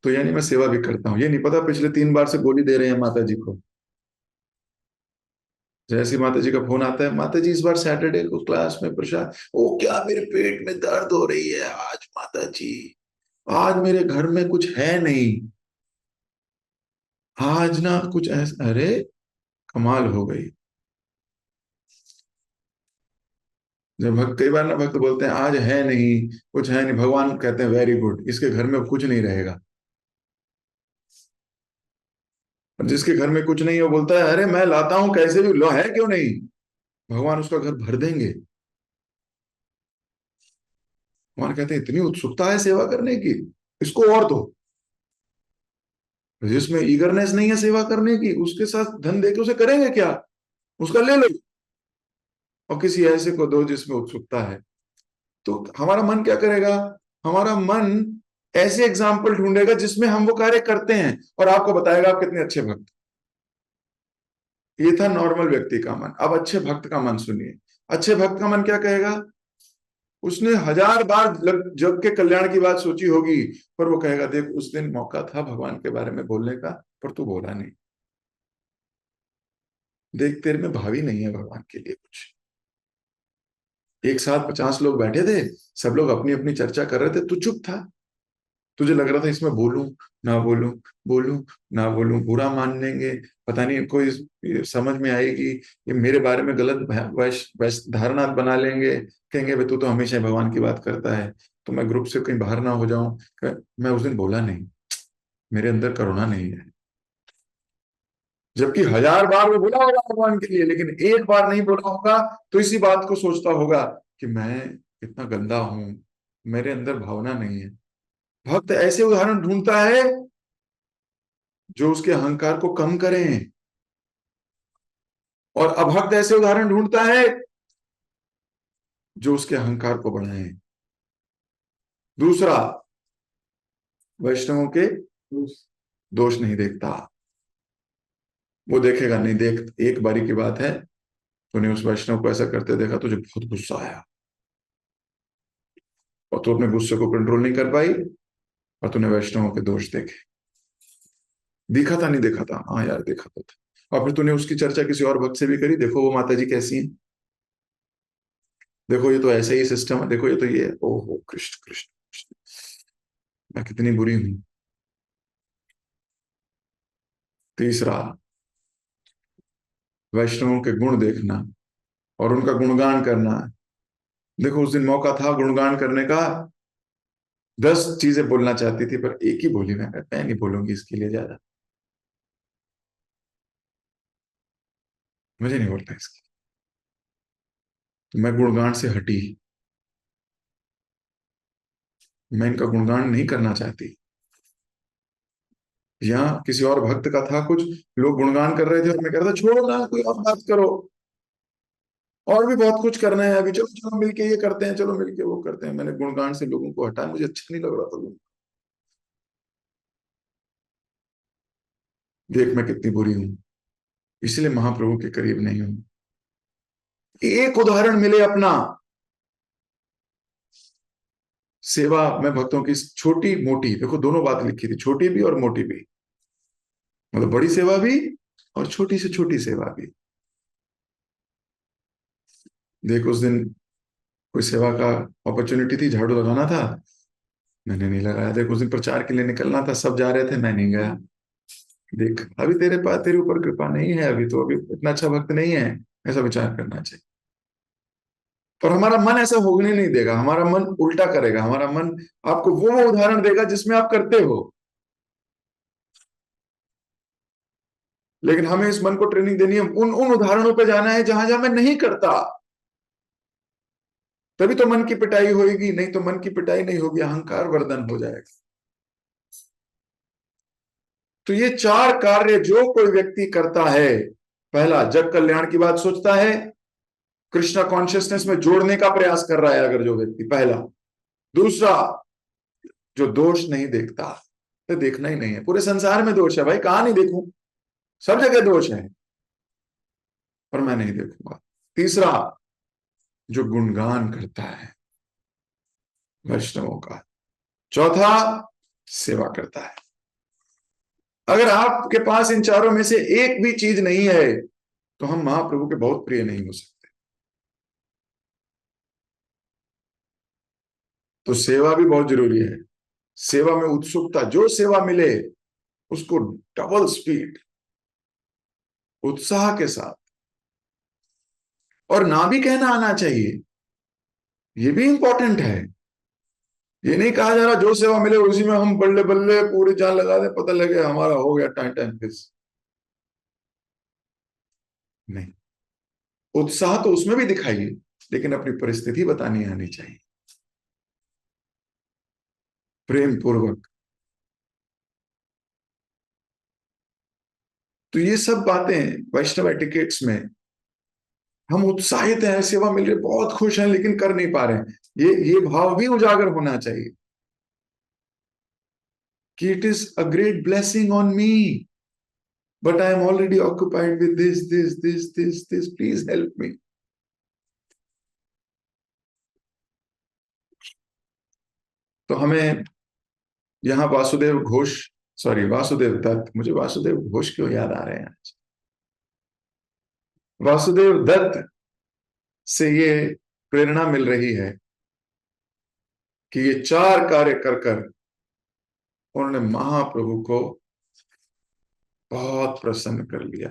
तो यानी मैं सेवा भी करता हूँ। ये नहीं पता पिछले 3 बार से गोली दे रहे हैं माता जी को। जैसे ही माता जी का फोन आता है, माता जी इस बार सैटरडे को क्लास में प्रसाद, ओ क्या मेरे पेट में दर्द हो रही है आज माता जी, आज मेरे घर में कुछ है नहीं, आज ना कुछ ऐसा, अरे कमाल हो गई। जब भक्त, कई बार ना भक्त बोलते हैं आज है नहीं, कुछ है नहीं, भगवान कहते हैं वेरी गुड, इसके घर में कुछ नहीं रहेगा। और जिसके घर में कुछ नहीं है वो बोलता है अरे मैं लाता हूं कैसे भी, लो है क्यों नहीं, भगवान उसका घर भर देंगे। भगवान कहते हैं इतनी उत्सुकता है सेवा करने की, इसको और दो। जिसमें ईगरनेस नहीं है सेवा करने की, उसके साथ धन देके उसे करेंगे क्या, उसका ले लो, और किसी ऐसे को दो जिसमें उत्सुकता है। तो हमारा मन क्या करेगा, हमारा मन ऐसे एग्जाम्पल ढूंढेगा जिसमें हम वो कार्य करते हैं, और आपको बताएगा आप कितने अच्छे भक्त। ये था नॉर्मल व्यक्ति का मन। अब अच्छे भक्त का मन सुनिए। अच्छे भक्त का मन क्या कहेगा, उसने 1000 बार जग के कल्याण की बात सोची होगी, पर वो कहेगा देख उस दिन मौका था भगवान के बारे में बोलने का, पर तू बोला नहीं। देख तेरे में भावी नहीं है भगवान के लिए कुछ। एक साथ 50 लोग बैठे थे, सब लोग अपनी अपनी चर्चा कर रहे थे, तू चुप था। तुझे लग रहा था इसमें बोलूं ना बोलूं, बोलूं ना बोलूं, बुरा मान लेंगे, पता नहीं कोई ये समझ में आएगी, ये मेरे बारे में गलत धारणा बना लेंगे, कहेंगे भाई तू तो हमेशा ही भगवान की बात करता है, तो मैं ग्रुप से कहीं बाहर ना हो जाऊं। मैं उस दिन बोला नहीं, मेरे अंदर करुणा नहीं है। जबकि 1000 बार वो बोला होगा भगवान के लिए, लेकिन एक बार नहीं बोला होगा, तो इसी बात को सोचता होगा कि मैं कितना गंदा हूं, मेरे अंदर भावना नहीं है। भक्त ऐसे उदाहरण ढूंढता है जो उसके अहंकार को कम करें, और अभक्त ऐसे उदाहरण ढूंढता है जो उसके अहंकार को बढ़ाएं। दूसरा, वैष्णवों के दोष नहीं देखता। वो देखेगा नहीं, देख एक बारी की बात है, तूने उस वैष्णव को ऐसा करते देखा, तुझे बहुत गुस्सा आया, और तू अपने गुस्से को कंट्रोल नहीं कर पाई, और तूने वैष्णवों के दोष देखे। देखा था नहीं देखा था, हाँ यार देखा तो था। और फिर तूने उसकी चर्चा किसी और भक्त से भी करी, देखो वो माता जी कैसी हैं, देखो ये तो ऐसे ही सिस्टम है, देखो ये तो ये है। ओहो कृष्ण कृष्ण कृष्ण, मैं कितनी बुरी हूं। तीसरा, वैष्णवों के गुण देखना और उनका गुणगान करना। देखो उस दिन मौका था गुणगान करने का, 10 चीजें बोलना चाहती थी पर एक ही बोली, मैं नहीं बोलूंगी इसके लिए ज्यादा, मुझे नहीं बोलना इसकी। तो मैं गुणगान से हटी, मैं इनका गुणगान नहीं करना चाहती। या किसी और भक्त का था, कुछ लोग गुणगान कर रहे थे और मैं कह रहा था छोड़ो ना, कोई और बात करो, और भी बहुत कुछ करना है अभी, चलो चलो मिलके ये करते हैं, चलो मिलके वो करते हैं। मैंने गुणगान से लोगों को हटाया, मुझे अच्छा नहीं लग रहा था। देख मैं कितनी बुरी हूं, इसलिए महाप्रभु के करीब नहीं हूं। एक उदाहरण मिले अपना, सेवा में भक्तों की छोटी मोटी, देखो दोनों बात लिखी थी, छोटी भी और मोटी भी, मतलब बड़ी सेवा भी और छोटी से छोटी सेवा भी। देख उस दिन कोई सेवा का अपॉर्चुनिटी थी, झाड़ू लगाना था, मैंने नहीं लगाया। देख उस दिन प्रचार के लिए निकलना था, सब जा रहे थे, मैं नहीं गया। देख अभी तेरे पास, तेरे ऊपर कृपा नहीं है, अभी तो अभी इतना अच्छा भक्त नहीं है, ऐसा विचार करना चाहिए। पर हमारा मन ऐसा होने नहीं देगा, हमारा मन उल्टा करेगा, हमारा मन आपको वो उदाहरण देगा जिसमें आप करते हो। लेकिन हमें इस मन को ट्रेनिंग देनी है, उन उन उदाहरणों पे जाना है जहां जहां मैं नहीं करता। तभी तो मन की पिटाई होगी, नहीं तो मन की पिटाई नहीं होगी, अहंकार वर्धन हो जाएगा। तो ये 4 कार्य जो कोई व्यक्ति करता है, पहला जग कल्याण की बात सोचता है, कृष्णा कॉन्शियसनेस में जोड़ने का प्रयास कर रहा है अगर जो व्यक्ति, पहला। दूसरा, जो दोष नहीं देखता, तो देखना ही नहीं है, पूरे संसार में दोष है भाई, कहां नहीं देखूं, सब जगह दोष है, पर मैं नहीं देखूंगा। तीसरा, जो गुणगान करता है वैष्णवों का। चौथा, सेवा करता है। अगर आपके पास इन चारों में से एक भी चीज नहीं है तो हम महाप्रभु के बहुत प्रिय नहीं हो सकते। तो सेवा भी बहुत जरूरी है, सेवा में उत्सुकता, जो सेवा मिले उसको डबल स्पीड, उत्साह के साथ, और ना भी कहना आना चाहिए, ये भी इंपॉर्टेंट है। ये नहीं कहा जा रहा जो सेवा मिले उसी में हम बल्ले बल्ले पूरी जान लगा दे, पता लगे हमारा हो गया टाइम टाइम दिस, नहीं। उत्साह तो उसमें भी दिखाइए, लेकिन अपनी परिस्थिति बतानी आनी चाहिए, प्रेम पूर्वक। तो ये सब बातें वैष्णव एटिकेट्स में, हम उत्साहित हैं, सेवा मिल रही है, बहुत खुश हैं, लेकिन कर नहीं पा रहे हैं, ये भाव भी उजागर होना चाहिए कि it is a great blessing on me, but I am already occupied with this, please help me. तो हमें यहाँ वासुदेव घोष, सॉरी वासुदेव दत्त, मुझे वासुदेव घोष क्यों याद आ रहे हैं आज, वासुदेव दत्त से ये प्रेरणा मिल रही है कि ये 4 कार्य कर कर उन्होंने महाप्रभु को बहुत प्रसन्न कर लिया।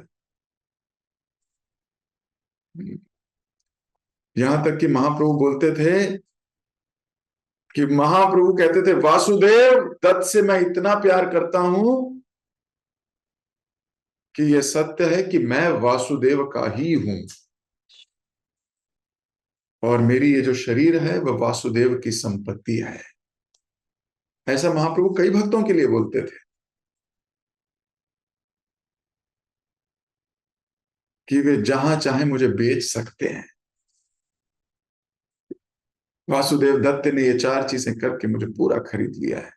यहां तक कि महाप्रभु बोलते थे, कि महाप्रभु कहते थे वासुदेव दत्त से मैं इतना प्यार करता हूं कि यह सत्य है कि मैं वासुदेव का ही हूं, और मेरी ये जो शरीर है वह वासुदेव की संपत्ति है। ऐसा महाप्रभु कई भक्तों के लिए बोलते थे कि वे जहां चाहे मुझे बेच सकते हैं। वासुदेव दत्त ने ये 4 चीजें करके मुझे पूरा खरीद लिया है।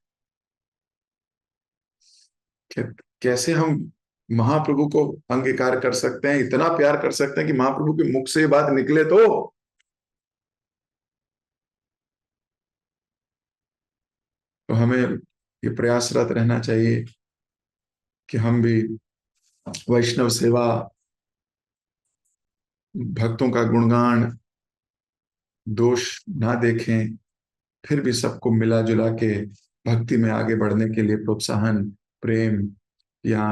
कैसे हम महाप्रभु को अंगीकार कर सकते हैं, इतना प्यार कर सकते हैं कि महाप्रभु के मुख से ये बात निकले तो हमें ये प्रयासरत रहना चाहिए कि हम भी वैष्णव सेवा, भक्तों का गुणगान, दोष ना देखें, फिर भी सबको मिला जुला के भक्ति में आगे बढ़ने के लिए प्रोत्साहन, प्रेम या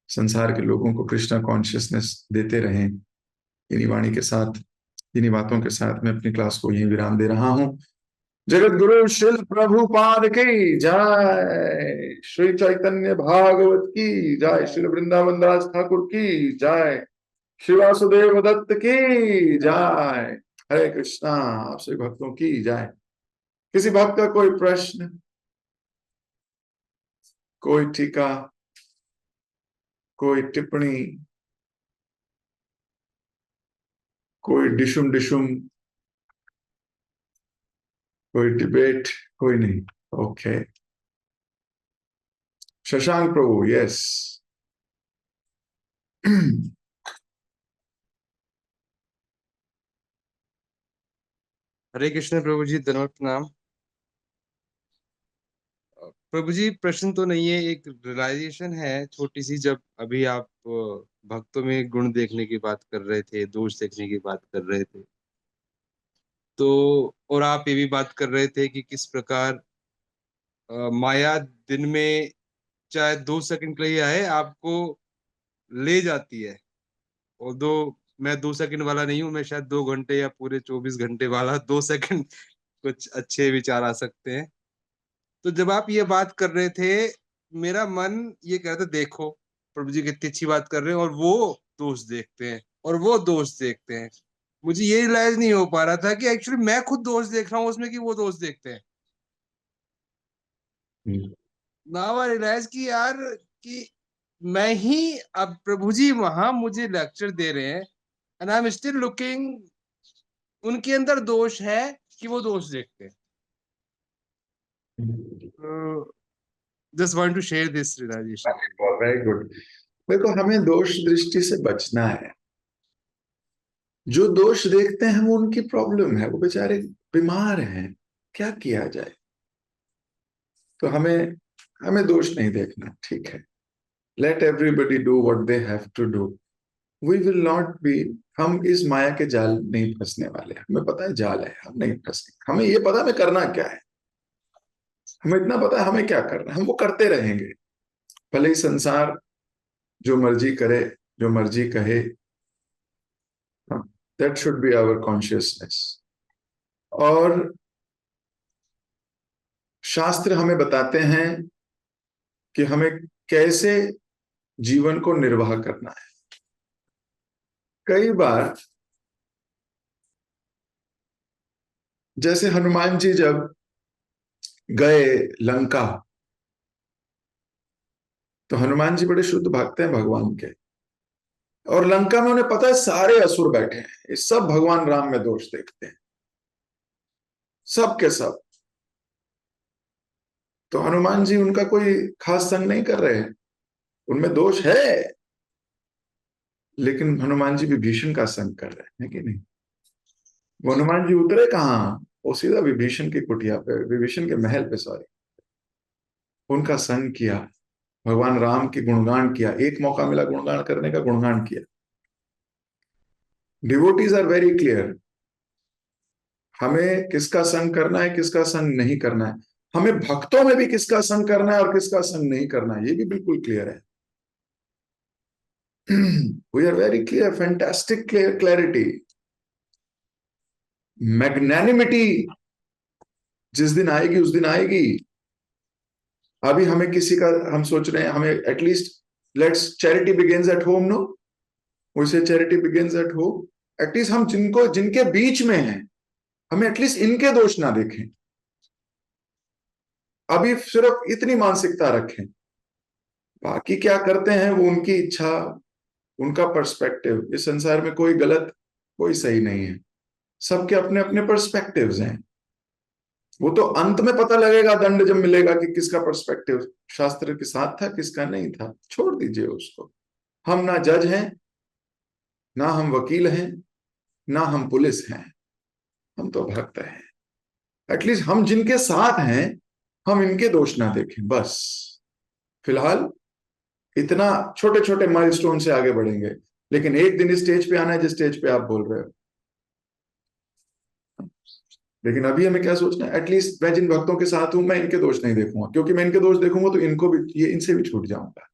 संसार के लोगों को कृष्णा कॉन्शियसनेस देते रहें। इन्हीं वाणी के साथ, इन्हीं बातों के साथ मैं अपनी क्लास को यहीं विराम दे रहा हूं। जगत गुरु श्रील प्रभुपाद की जय, श्री चैतन्य भागवत की जय, श्री वृंदावन दास ठाकुर की जय, श्री वासुदेव दत्त की जय। हरे कृष्णा। आपसे भक्तों की जय। किसी भक्त का कोई प्रश्न, कोई टीका, कोई टिप्पणी, कोई डिशुम डिशुम, कोई डिबेट? कोई नहीं। ओके। शशांक प्रभु, यस। हरे कृष्ण प्रभु जी, धन्यवाद, प्रणाम। प्रभु जी, प्रश्न तो नहीं है, एक रियलाइजेशन है छोटी सी। जब अभी आप भक्तों में गुण देखने की बात कर रहे थे, दोष देखने की बात कर रहे थे, तो और आप ये भी बात कर रहे थे कि किस प्रकार माया दिन में चाहे 2 सेकंड के लिए आए, आपको ले जाती है। और दो, मैं 2 सेकंड वाला नहीं हूँ, मैं शायद 2 घंटे या पूरे 24 घंटे वाला। 2 सेकंड कुछ अच्छे विचार आ सकते हैं। तो जब आप ये बात कर रहे थे, मेरा मन ये कह रहा था, देखो प्रभु जी कितनी अच्छी बात कर रहे हैं, और वो दोस्त देखते हैं, और वो दोस्त देखते हैं। मुझे ये रियलाइज नहीं हो पा रहा था कि एक्चुअली मैं खुद दोस्त देख रहा हूँ उसमें, कि वो दोस्त देखते हैं। नाउ आई रियलाइज कि यार, कि मैं ही, अब प्रभु जी वहां मुझे लेक्चर दे रहे हैं, and I am still looking, उनके अंदर दोष है कि वो दोष देखते हैं। Just want to share this realization. Very good. देखो, हमें दोष दृष्टि से बचना है। जो दोष देखते हैं वो उनकी प्रॉब्लम है, वो बेचारे बीमार हैं, क्या किया जाए। तो हमें हमें दोष नहीं देखना, ठीक है। Let everybody do what they have to do. We will not be, हम इस माया के जाल नहीं फंसने वाले। हमें पता है जाल है, हम नहीं फंसने। हमें ये पता है हमें करना क्या है। हमें इतना पता है हमें क्या करना है, हम वो करते रहेंगे। भले ही संसार जो मर्जी करे, जो मर्जी कहे, that should be our consciousness. और शास्त्र हमें बताते हैं कि हमें कैसे जीवन को निर्वाह करना है। कई बार जैसे हनुमान जी जब गए लंका, तो हनुमान जी बड़े शुद्ध भक्त हैं भगवान के, और लंका में उन्हें पता है सारे असुर बैठे हैं, ये सब भगवान राम में दोष देखते हैं, सब के सब। तो हनुमान जी उनका कोई खास संग नहीं कर रहे हैं, उनमें दोष है, लेकिन हनुमान जी विभीषण का संग कर रहे हैं कि नहीं। वो हनुमान जी उतरे कहाँ, वो सीधा विभीषण की कुटिया पे, विभीषण के महल पे, सॉरी, उनका संग किया, भगवान राम की गुणगान किया। एक मौका मिला गुणगान करने का, गुणगान किया। डिवोटीज आर वेरी क्लियर, हमें किसका संग करना है, किसका संग नहीं करना है। हमें भक्तों में भी किसका संग करना है और किसका संग नहीं करना है, ये भी बिल्कुल क्लियर है। We are very clear, fantastic clarity, magnanimity जिस दिन आएगी उस दिन आएगी। अभी हमें किसी का, हम सोच रहे हैं हमें at least, let's charity begins at home, no, we say charity begins at home. At least हम जिनको, जिनके बीच में हैं, हमें एटलीस्ट इनके दोष ना देखें। अभी सिर्फ इतनी मानसिकता रखें, बाकी क्या करते हैं वो उनकी इच्छा, उनका पर्सपेक्टिव। इस संसार में कोई गलत, कोई सही नहीं है, सबके अपने अपने पर्सपेक्टिव्स हैं। वो तो अंत में पता लगेगा, दंड जब मिलेगा, कि किसका पर्सपेक्टिव शास्त्र के साथ था, किसका नहीं था। छोड़ दीजिए उसको। हम ना जज हैं, ना हम वकील हैं, ना हम पुलिस हैं, हम तो भक्त हैं। एटलीस्ट हम जिनके साथ हैं, हम इनके दोष ना देखें बस। फिलहाल इतना छोटे छोटे माइलस्टोन से आगे बढ़ेंगे, लेकिन एक दिन इस स्टेज पे आना है जिस स्टेज पे आप बोल रहे हो। लेकिन अभी हमें क्या सोचना है, एटलीस्ट मैं जिन भक्तों के साथ हूं मैं इनके दोष नहीं देखूंगा, क्योंकि मैं इनके दोष देखूंगा तो इनको भी, ये इनसे भी छूट जाऊंगा।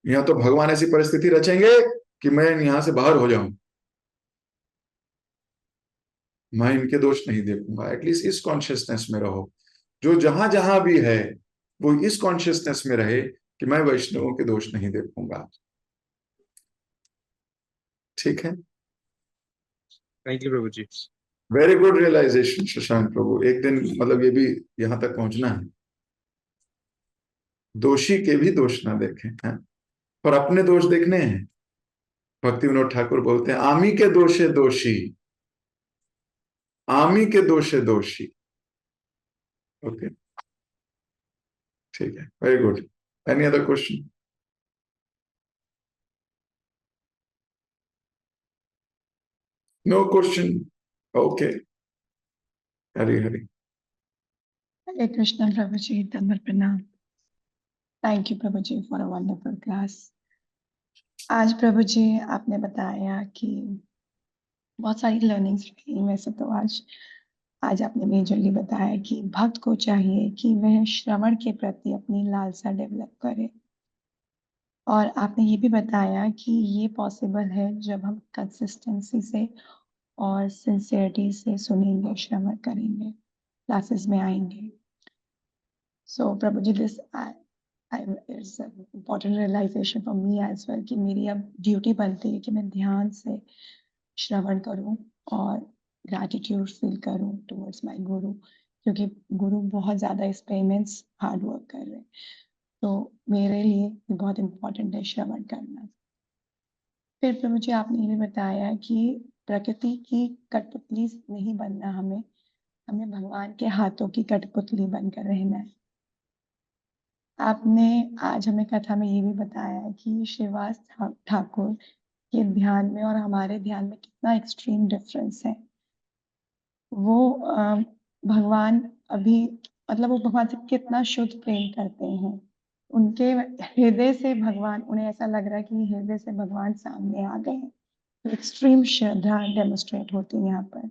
यहाँ तो भगवान ऐसी परिस्थिति रचेंगे कि मैं यहां से बाहर हो जाऊं, मैं इनके दोष नहीं देखूंगा। एटलीस्ट इस कॉन्शियसनेस में रहो, जो जहां जहां भी है वो इस कॉन्शियसनेस में रहे कि मैं वैष्णवों के दोष नहीं देखूंगा। ठीक है। Thank you Prabhu ji. Very good realization Shashank Prabhu, एक दिन मतलब ये भी यहां तक पहुंचना है, दोषी के भी दोष ना देखें हैं, पर अपने दोष देखने हैं। भक्ति विनोद ठाकुर बोलते हैं, आमी के दोषे दोषी, आमी के दोषे दोषी। ओके, ठीक है, very good. Any other question? No question? Okay, Hari Hari. Hare Krishna Prabhu ji, दंबर प्रणाम। Thank you Prabhu ji for a wonderful class. आज प्रभु जी आपने बताया कि बहुत सारी लर्निंग्स रही वैसे तो आज आपने मेजरली बताया कि भक्त को चाहिए कि वह श्रवण के प्रति अपनी लालसा डेवलप करे, और आपने ये भी बताया कि ये पॉसिबल है जब हम कंसिस्टेंसी से और सिंसियरिटी से सुनेंगे, श्रवण करेंगे, क्लासेस में आएंगे। So Prabhu ji, this it's important realization for me as well कि मेरी अब ड्यूटी बनती है कि मैं ध्यान से श्रवण करूं और ग्रैटिट्यूड फील करूं टुवर्ड्स माय गुरु, क्योंकि गुरु बहुत ज़्यादा इस पे इमेंस हार्ड वर्क कर रहे हैं। तो मेरे लिए ये बहुत इम्पोर्टेंट है श्रवण करना। फिर प्रभु जी आपने ये भी बताया कि प्रकृति की कठपुतली नहीं बनना, हमें हमें भगवान के हाथों की कठपुतली बनकर रहना है। आपने आज हमें कथा में ये भी बताया है कि श्रीवास ठाकुर के ध्यान में और हमारे ध्यान में कितना एक्सट्रीम डिफरेंस है। वो भगवान अभी मतलब वो भगवान से कितना शुद्ध प्रेम करते हैं, उनके हृदय से भगवान, उन्हें ऐसा लग रहा है कि हृदय से भगवान सामने आ गए हैं। एक्सट्रीम श्रद्धा डेमोस्ट्रेट होती है यहाँ पर।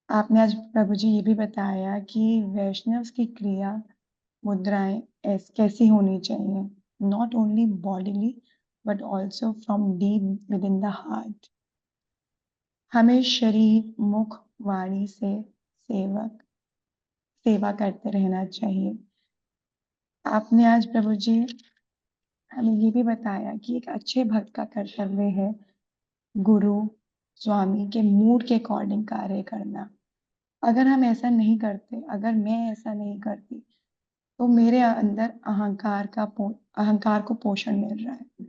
आपने आज प्रभु जी ये भी बताया कि वैष्णव की क्रिया मुद्राएं कैसी होनी चाहिए, not only bodily but also from deep with in the heart. हमें शरीर, मुख, वाणी से सेवा करते रहना चाहिए। आपने आज प्रभु जी हमें ये भी बताया कि एक अच्छे भक्त का कर्तव्य है गुरु स्वामी के मूड के अकॉर्डिंग कार्य करना। अगर हम ऐसा नहीं करते, अगर मैं ऐसा नहीं करती, तो मेरे अंदर अहंकार को पोषण मिल रहा है।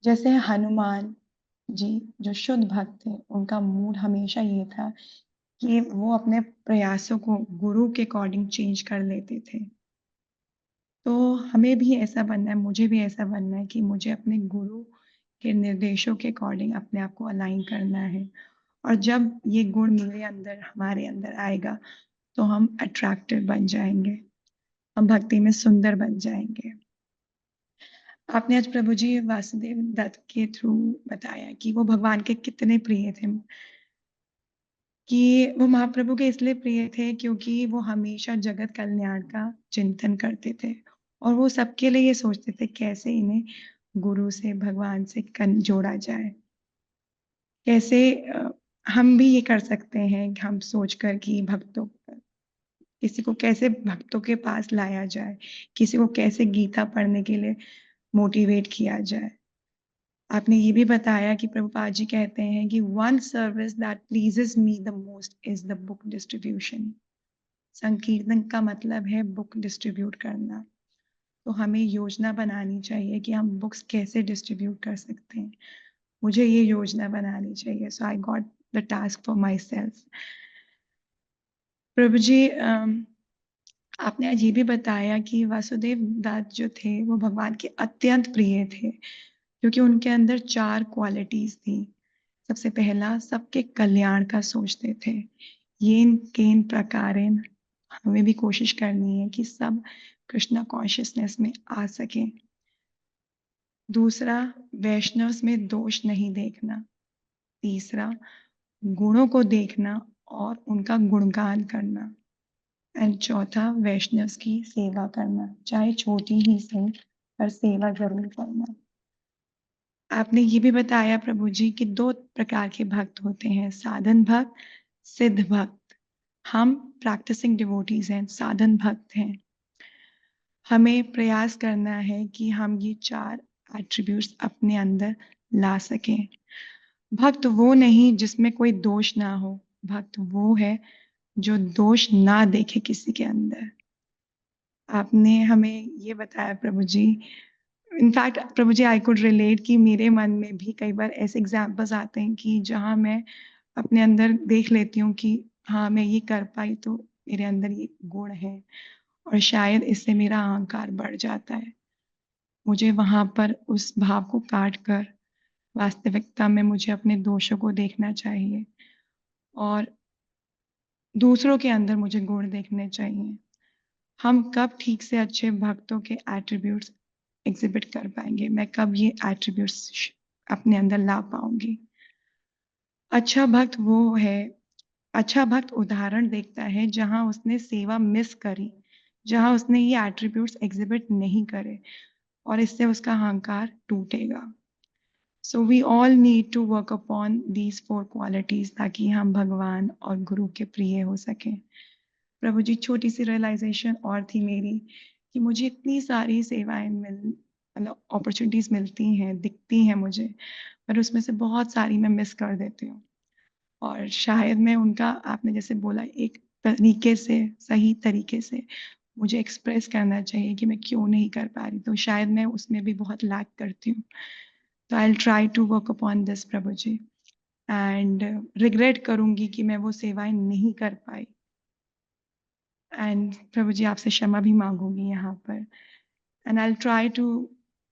जैसे हनुमान जी जो शुद्ध भक्त थे, उनका मूड हमेशा ये था कि वो अपने प्रयासों को गुरु के अकॉर्डिंग चेंज कर लेते थे। तो हमें भी ऐसा बनना है, मुझे भी ऐसा बनना है कि मुझे अपने गुरु के निर्देशों के अकॉर्डिंग अपने आप को अलाइन करना है। और जब ये गुण मेरे अंदर, हमारे अंदर आएगा, तो हम अट्रैक्टिव बन जाएंगे, हम भक्ति में सुंदर बन जाएंगे। आपने आज प्रभु जी वासुदेव दत्त के थ्रू बताया कि वो भगवान के कितने प्रिय थे, कि वो महाप्रभु के इसलिए प्रिय थे क्योंकि वो हमेशा जगत कल्याण का चिंतन करते थे, और वो सबके लिए ये सोचते थे कैसे इन्हें गुरु से, भगवान से जोड़ा जाए। कैसे हम भी ये कर सकते हैं कि हम सोचकर कि किसी को कैसे भक्तों के पास लाया जाए, किसी को कैसे गीता पढ़ने के लिए मोटिवेट किया जाए। आपने ये भी बताया कि प्रभुपाद जी कहते हैं कि one service that pleases me the most is the book distribution. संकीर्तन का मतलब है बुक डिस्ट्रीब्यूट करना। तो हमें योजना बनानी चाहिए कि हम बुक्स कैसे डिस्ट्रीब्यूट कर सकते हैं। मुझे ये योजना बनानी चाहिए। So I got the task for myself. Prabhu ji आपने आज ये भी बताया कि वासुदेव दत्त जो थे वो भगवान के अत्यंत प्रिय थे, क्योंकि उनके अंदर 4 क्वालिटीज थी। सबसे पहला, सबके कल्याण का सोचते थे। येन केन प्रकारेण, हमें भी कोशिश करनी है कि सब कृष्णा कॉन्शियसनेस में आ सके। दूसरा, वैष्णव्स में दोष नहीं देखना। तीसरा, गुणों को देखना और उनका गुणगान करना। एंड चौथा, वैष्णव की सेवा करना, चाहे छोटी ही सही पर सेवा जरूर करना। आपने ये भी बताया प्रभु जी कि 2 प्रकार के भक्त होते हैं, साधन भक्त, सिद्ध भक्त। हम प्रैक्टिसिंग डिवोटीज हैं, साधन भक्त हैं। हमें प्रयास करना है कि हम ये 4 एट्रीब्यूट्स अपने अंदर ला सकें। भक्त वो नहीं जिसमें कोई दोष ना हो, भक्त वो है जो दोष ना देखे किसी के अंदर। आपने हमें ये बताया Prabhu ji, in fact Prabhu ji I could relate कि मेरे मन में भी कई बार ऐसे एग्जाम्पल्स आते हैं कि जहाँ मैं अपने अंदर देख लेती हूँ कि हाँ मैं ये कर पाई तो मेरे अंदर ये गुण है और शायद इससे मेरा अहंकार बढ़ जाता है। मुझे वहां पर उस भाव को काट कर वास्तविकता में मुझे अपने दोषों को देखना चाहिए और दूसरों के अंदर मुझे गुण देखने चाहिए। हम कब ठीक से अच्छे भक्तों के एट्रीब्यूट्स एग्जिबिट कर पाएंगे, मैं कब ये एट्रीब्यूट्स अपने अंदर ला पाऊंगी। अच्छा भक्त वो है, अच्छा भक्त उदाहरण देखता है जहां उसने सेवा मिस करी, जहां उसने ये एट्रीब्यूट्स एग्जिबिट नहीं करे और इससे उसका अहंकार टूटेगा। So we all need to work upon these 4 qualities ताकि हम भगवान और गुरु के प्रिय हो सकें। प्रभु जी, छोटी सी रियलाइजेशन और थी मेरी कि मुझे इतनी सारी सेवाएं मतलब अपॉर्चुनिटीज मिलती हैं, दिखती हैं मुझे, पर उसमें से बहुत सारी मैं मिस कर देती हूँ और शायद मैं उनका, आपने जैसे बोला, एक तरीके से, सही तरीके से मुझे एक्सप्रेस करना चाहिए कि मैं क्यों नहीं कर पा रही, तो शायद मैं उसमें भी बहुत लैक करती हूँ। तो I will try to work upon this Prabhu ji, and regret करूंगी कि मैं वो सेवाएं नहीं कर पाई। एंड प्रभु जी, आपसे क्षमा भी मांगूंगी यहाँ पर। And I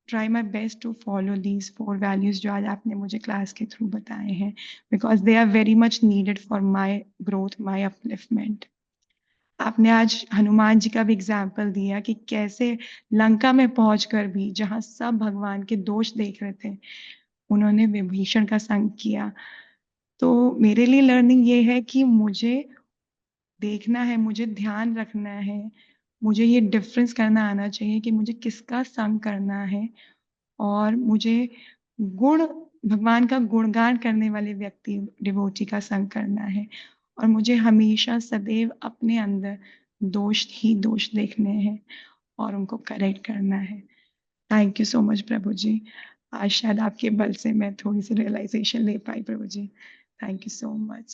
try my best to follow these 4 values जो आज आपने मुझे क्लास के थ्रू बताए हैं, because they are very much needed for my growth, my upliftment. आपने आज हनुमान जी का भी एग्जाम्पल दिया कि कैसे लंका में पहुंचकर भी जहां सब भगवान के दोष देख रहे थे, उन्होंने विभीषण का संग किया। तो मेरे लिए लर्निंग ये है कि मुझे देखना है, मुझे ध्यान रखना है, मुझे ये डिफरेंस करना आना चाहिए कि मुझे किसका संग करना है और मुझे गुण, भगवान का गुणगान करने वाले व्यक्ति, डिवोटी का संग करना है और मुझे हमेशा सदैव अपने अंदर दोष ही दोष देखने हैं और उनको करेक्ट करना है। थैंक यू सो मच प्रभु जी। आज शायद आपके बल से मैं थोड़ी सी रियलाइजेशन ले पाई Prabhu ji. Thank you so much.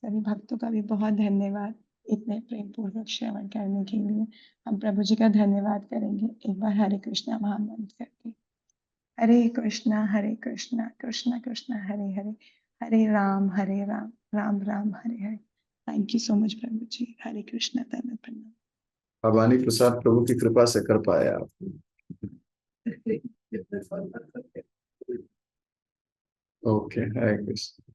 सभी भक्तों का भी बहुत धन्यवाद इतने प्रेम पूर्वक श्रवण करने के लिए। हम प्रभु जी का धन्यवाद करेंगे एक बार हरे कृष्णा महामंत्र करके। हरे कृष्णा कृष्णा कृष्णा हरे हरे, हरे Ram Ram Ram Hare Hare. Thank you so much प्रभु जी। हरे कृष्णा, धन्यवाद, प्रणाम। भवानी प्रसाद प्रभु की कृपा से कर पाए आप। ओके, हरे कृष्ण।